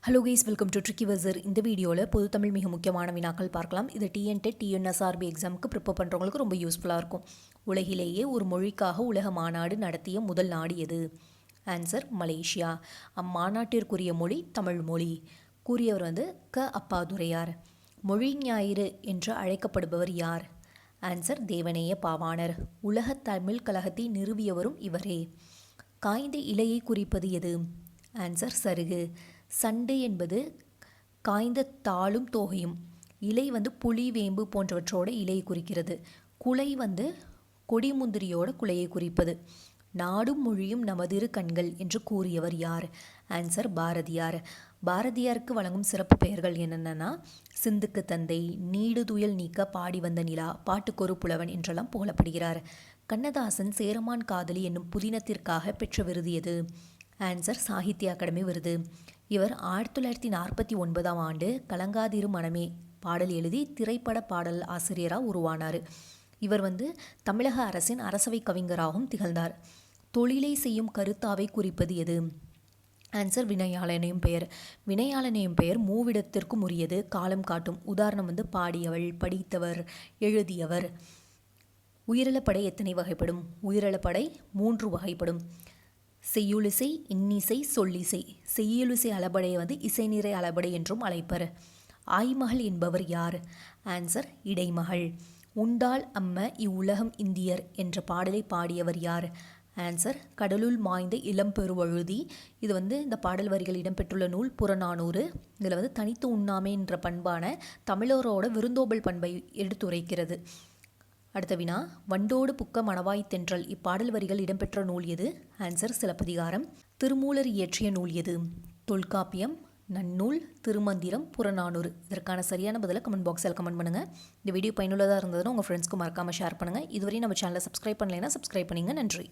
Hello guys, welcome to tricky வசர். இந்த வீடியோவில் பொது தமிழ் மிக முக்கியமான வினாக்கள் பார்க்கலாம். இது டிஎன்டெட் டிஎன்எஸ்ஆர்பி எக்ஸாமுக்கு ப்ரிப்பேர் பண்ணுறவங்களுக்கு ரொம்ப யூஸ்ஃபுல்லாக இருக்கும். உலகிலேயே ஒரு மொழிக்காக உலக மாநாடு நடத்திய முதல் நாடு எது? Answer Malaysia. அம்மாநாட்டிற்குரிய மொழி தமிழ் மொழி. கூறியவர் அப்பாதுரையார். மொழி ஞாயிறு என்று அழைக்கப்படுபவர் யார்? ஆன்சர் தேவநேய பாவாணர். உலக தமிழ் கழகத்தை நிறுவியவரும் இவரே. காய்ந்த இலையை குறிப்பது எது? ஆன்சர் சருகு. சண்டு என்பது காய்ந்த தாளும் தோகையும். இலை புளி வேம்பு போன்றவற்றோட இலையை குறிக்கிறது. குலை கொடிமுந்திரியோட குலையை குறிப்பது. நாடும் மொழியும் நமதிரு கண்கள் என்று கூறியவர் யார்? ஆன்சர் பாரதியார். பாரதியாருக்கு வழங்கும் சிறப்பு பெயர்கள் என்னென்னா சிந்துக்கு தந்தை, நீடு துயல் நீக்க பாடி வந்த நிலா, பாட்டுக்கொரு புலவன் என்றெல்லாம் புகழப்படுகிறார். கண்ணதாசன் சேரமான் காதலி என்னும் புதினத்திற்காக பெற்ற விருது எது? ஆன்சர் சாகித்ய அகாடமி விருது. இவர் 1949 கலங்காதிரு மனமே பாடல் எழுதி திரைப்பட பாடல் ஆசிரியராக உருவானார். இவர் தமிழக அரசின் அரசவை கவிஞராகவும் திகழ்ந்தார். தொழிலை செய்யும் கருத்தாவை குறிப்பது எது? ஆன்சர் வினையாளனையும் பெயர். வினையாளனையும் பெயர் மூவிடத்திற்கும் உரியது, காலம் காட்டும். உதாரணம் பாடியவள், படித்தவர், எழுதியவர். உயிரிழப்படை எத்தனை வகைப்படும்? உயிரிழப்படை 3 வகைப்படும். செய்யுளிசை, இன்னிசை, சொல்லிசை. செய்யுளிசை அளபடையை இசைநிறை அளபடை என்றும் அழைப்பர். ஆய்மகள் என்பவர் யார்? ஆன்சர் இடைமகள். உண்டால் அம்ம இவ்வுலகம் இந்தியர் என்ற பாடலை பாடியவர் யார்? ஆன்சர் கடலுள் மாய்ந்த இளம்பெருவழுதி. இது இந்த பாடல் வரிகள் இடம்பெற்றுள்ள நூல் புறநானூறு. இதில் தனித்து உண்ணாமை என்ற பண்பான தமிழரோட விருந்தோம்பல் பண்பை எடுத்துரைக்கிறது. அடுத்த வினா, வண்டோடு புக்க மணவாய் தென்றல் இப்பாடல் வரிகள் இடம்பெற்ற நூல் எது? ஆன்சர் சிலப்பதிகாரம். திருமூலர் இயற்றிய நூல் எது? தொல்காப்பியம், நன்னூல், திருமந்திரம், புறநானூறு. இதற்கான சரியான பதிலை கமெண்ட் பாக்ஸில் கமெண்ட் பண்ணுங்கள். இந்த வீடியோ பயனுள்ளதாக இருந்ததுன்னா உங்கள் ஃப்ரெண்ட்ஸ்க்கு மறக்காமல் ஷேர் பண்ணுங்கள். இதுவரை நம்ம சேனலை சப்ஸ்கிரைப் பண்ணலைன்னா சப்ஸ்கிரைப் பண்ணிங்க. நன்றி.